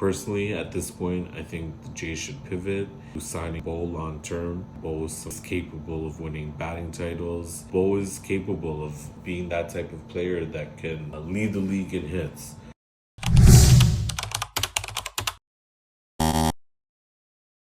Personally, at this point, I think the Jays should pivot to signing Bo long term. Bo is capable of winning batting titles. Bo is capable of being that type of player that can lead the league in hits.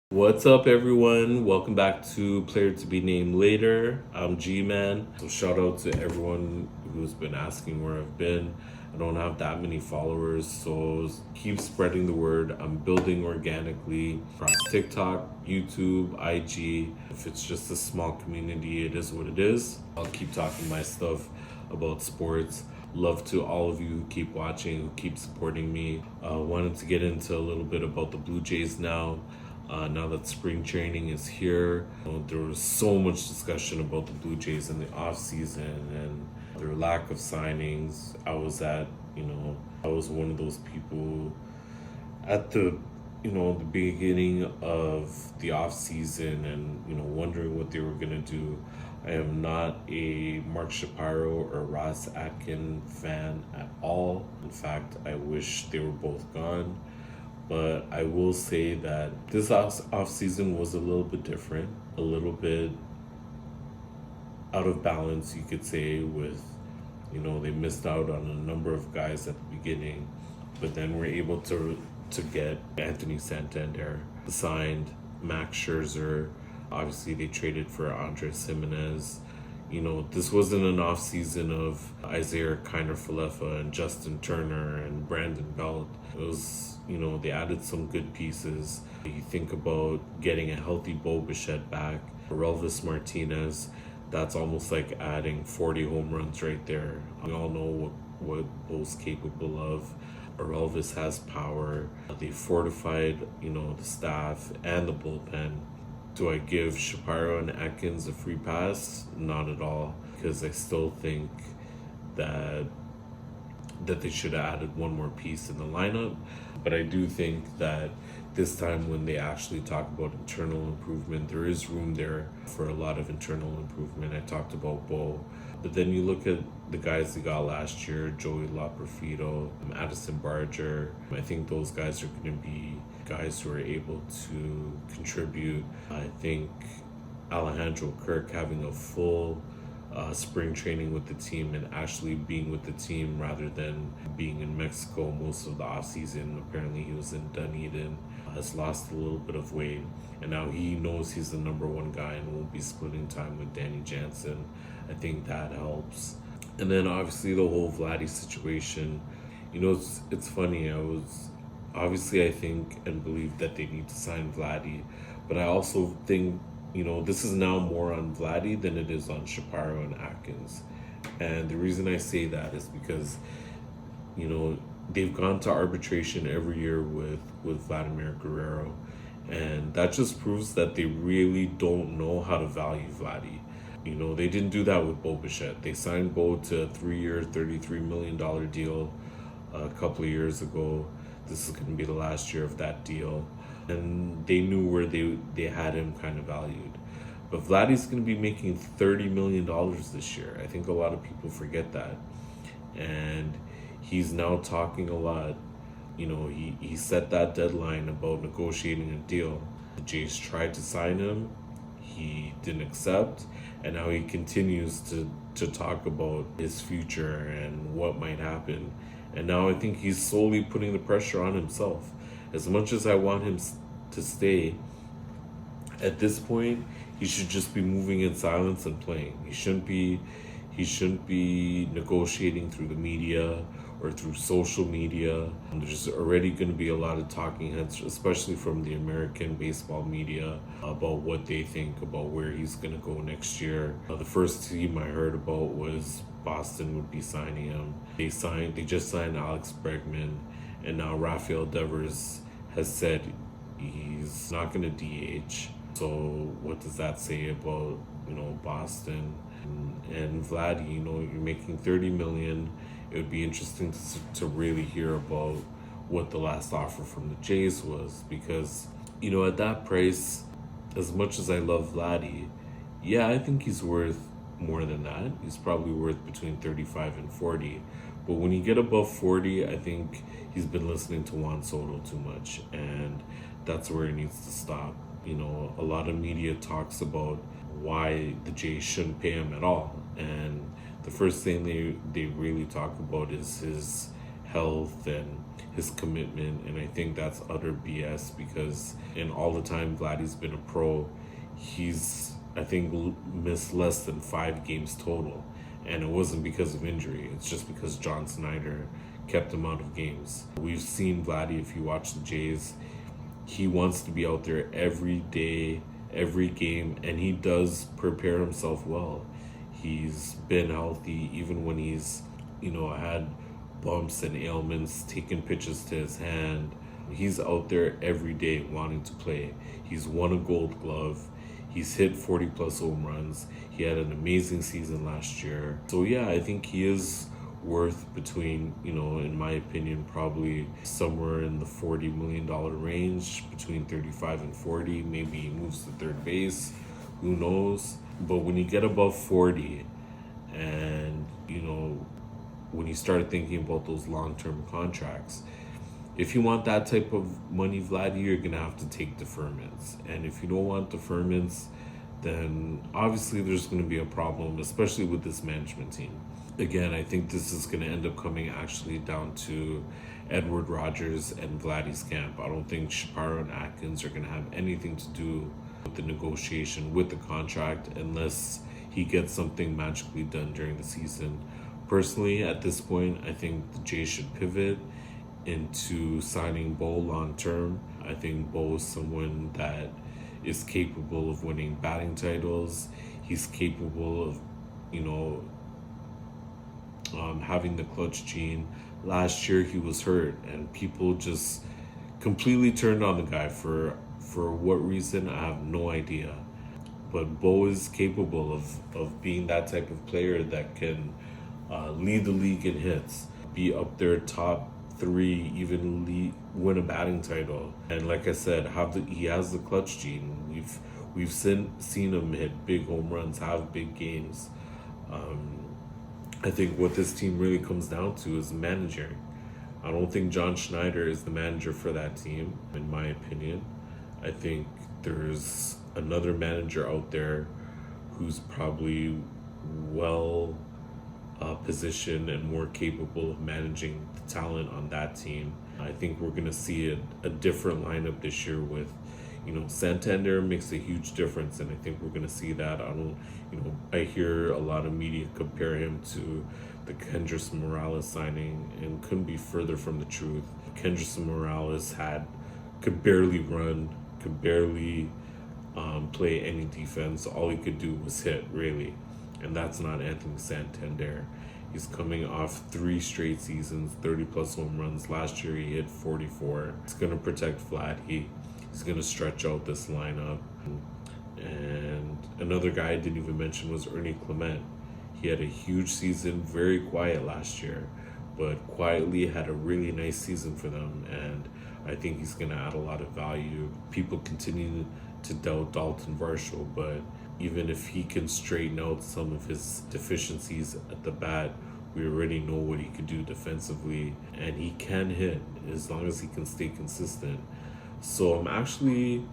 What's up, everyone? Welcome back to Player to Be Named Later. I'm G-Man. So shout out to everyone who's been asking where I've been. I don't have that many followers, so keep spreading the word. I'm building organically across TikTok, YouTube, IG. If it's just a small community, it is what it is. I'll keep talking my stuff about sports. Love to all of you who keep watching, who keep supporting me. Wanted to get into a little bit about the Blue Jays now. Now that spring training is here, there was so much discussion about the Blue Jays in the off season and their lack of signings. I was one of those people at the beginning of the off season and wondering what they were gonna do. I am not a Mark Shapiro or Ross Atkin fan at all. In fact, I wish they were both gone. But I will say that this off season was a little bit different, a little bit out of balance, you could say, with, they missed out on a number of guys at the beginning, but then we're able to get Anthony Santander signed, Max Scherzer. Obviously, they traded for Andres Gimenez. This wasn't an off season of Isaiah Kiner-Falefa and Justin Turner and Brandon Belt. It was, they added some good pieces. You think about getting a healthy Bo Bichette back, Relvis Martinez. That's almost like adding 40 home runs right there. We all know what Bo's capable of. Relvis has power. They fortified, the staff and the bullpen. Do I give Shapiro and Atkins a free pass? Not at all, because I still think that they should have added one more piece in the lineup. But I do think that this time when they actually talk about internal improvement, there is room there for a lot of internal improvement. I talked about Bo. But then you look at the guys they got last year, Joey Loperfido, Addison Barger. I think those guys are going to be guys who are able to contribute. I think Alejandro Kirk having a full spring training with the team and actually being with the team rather than being in Mexico most of the offseason. Apparently he was in Dunedin, has lost a little bit of weight, and now he knows he's the number one guy and won't be splitting time with Danny Jansen. I think that helps. And then obviously the whole Vladdy situation. It's funny. I think and believe that they need to sign Vladdy, but I also think this is now more on Vladdy than it is on Shapiro and Atkins. And the reason I say that is because, they've gone to arbitration every year with Vladimir Guerrero. And that just proves that they really don't know how to value Vladdy. They didn't do that with Bo Bichette. They signed Bo to a 3-year, $33 million deal a couple of years ago. This is going to be the last year of that deal. And they knew where they had him kind of valued. But Vladdy's going to be making $30 million this year. I think a lot of people forget that. And he's now talking a lot. He set that deadline about negotiating a deal. The Jays tried to sign him. He didn't accept. And now he continues to talk about his future and what might happen. And now I think he's slowly putting the pressure on himself. As much as I want him to stay, at this point, he should just be moving in silence and playing. He shouldn't be negotiating through the media or through social media. There's already going to be a lot of talking heads, especially from the American baseball media, about what they think about where he's going to go next year. The first team I heard about was Boston would be signing him. They just signed Alex Bregman, and now Rafael Devers has said he's not going to DH. So what does that say about Boston and Vladdy? You're making $30 million. It would be interesting to really hear about what the last offer from the Jays was, because at that price, as much as I love Vladdy, yeah, I think he's worth more than that. He's probably worth between 35 and 40. But when you get above 40, I think he's been listening to Juan Soto too much, and that's where he needs to stop. A lot of media talks about why the Jays shouldn't pay him at all, and the first thing they really talk about is his health and his commitment, and I think that's utter BS because in all the time Vladdy's been a pro, he's, I think, missed less than 5 games total, and it wasn't because of injury. It's just because John Snyder kept him out of games. We've seen Vladdy, if you watch the Jays, he wants to be out there every day, every game, and he does prepare himself well. He's been healthy even when he's, had bumps and ailments, taking pitches to his hand. He's out there every day wanting to play. He's won a Gold Glove. He's hit 40 plus home runs. He had an amazing season last year. So yeah, I think he is worth between, in my opinion, probably somewhere in the $40 million range, between 35 and 40. Maybe he moves to third base. Who knows? But when you get above 40 and, when you start thinking about those long-term contracts, if you want that type of money, Vladdy, you're going to have to take deferments. And if you don't want deferments, then obviously there's going to be a problem, especially with this management team. Again, I think this is going to end up coming actually down to Edward Rogers and Vladdy's camp. I don't think Shapiro and Atkins are going to have anything to do with the negotiation, with the contract, unless he gets something magically done during the season. Personally, at this point, I think the Jays should pivot into signing Bo long term. I think Bo is someone that is capable of winning batting titles. He's capable of, having the clutch gene. Last year he was hurt, and people just completely turned on the guy for what reason, I have no idea. But Bo is capable of being that type of player that can lead the league in hits, be up there top 3, even win a batting title. And like I said, he has the clutch gene. We've seen him hit big home runs, have big games. I think what this team really comes down to is manager. I don't think John Schneider is the manager for that team, in my opinion. I think there's another manager out there who's probably well positioned and more capable of managing the talent on that team. I think we're going to see a different lineup this year with, Santander makes a huge difference, and I think we're going to see that. I hear a lot of media compare him to the Kendrys Morales signing, and couldn't be further from the truth. Kendrys Morales could barely run, could barely play any defense. All he could do was hit, really. And that's not Anthony Santander. He's coming off 3 straight seasons, 30 plus home runs. Last year he hit 44. He's going to protect Vladdy. He's going to stretch out this lineup. And another guy I didn't even mention was Ernie Clement. He had a huge season, very quiet last year, but quietly had a really nice season for them. And I think he's going to add a lot of value. People continue to doubt Dalton Varsho, but even if he can straighten out some of his deficiencies at the bat, we already know what he could do defensively, and he can hit as long as he can stay consistent. So I'm actually,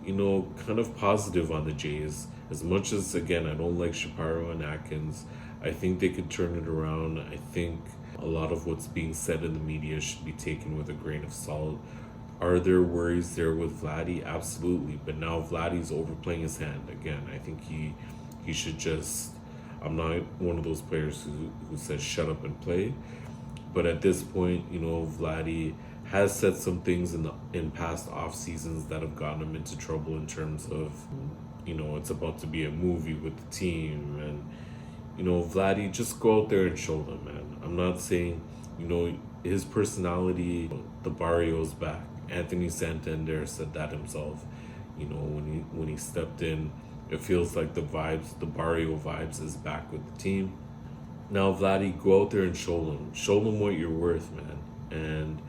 kind of positive on the Jays. As much as, again, I don't like Shapiro and Atkins, I think they could turn it around. I think a lot of what's being said in the media should be taken with a grain of salt. Are there worries there with Vladdy? Absolutely. But now Vladdy's overplaying his hand. Again, I think he should just... I'm not one of those players who says shut up and play. But at this point, Vladdy has said some things in past off seasons that have gotten him into trouble in terms of, it's about to be a movie with the team. And, Vladdy, just go out there and show them, man. I'm not saying, his personality, the Barrio's back. Anthony Santander said that himself. When he stepped in, it feels like the Barrio vibes is back with the team. Now, Vladdy, go out there and show them what you're worth, man. And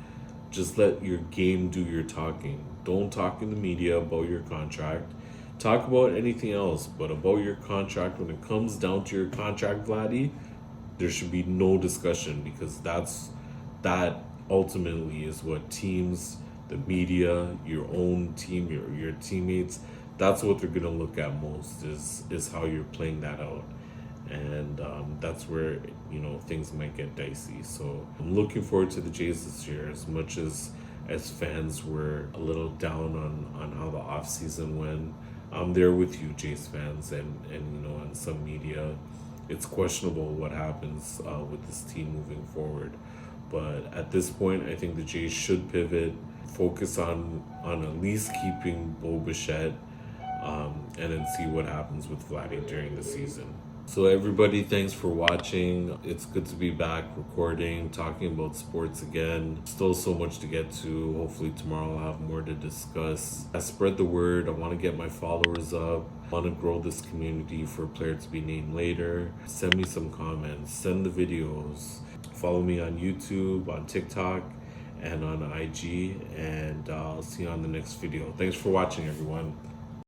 just let your game do your talking. Don't talk in the media about your contract. Talk about anything else, but about your contract, when it comes down to your contract, Vladdy, there should be no discussion, because that ultimately is what teams, the media, your own team, your teammates, that's what they're gonna look at most, is how you're playing that out. And that's where things might get dicey. So I'm looking forward to the Jays this year. As much as fans were a little down on how the off season went, I'm there with you, Jays fans, and in some media, it's questionable what happens with this team moving forward. But at this point, I think the Jays should pivot, focus on at least keeping Bo Bichette, and then see what happens with Vladdy during the season. So everybody, thanks for watching. It's good to be back recording, talking about sports again. Still so much to get to. Hopefully tomorrow I'll have more to discuss. I spread the word. I want to get my followers up. I want to grow this community for a player to be named later. Send me some comments. Send the videos. Follow me on YouTube, on TikTok, and on IG. And I'll see you on the next video. Thanks for watching, everyone.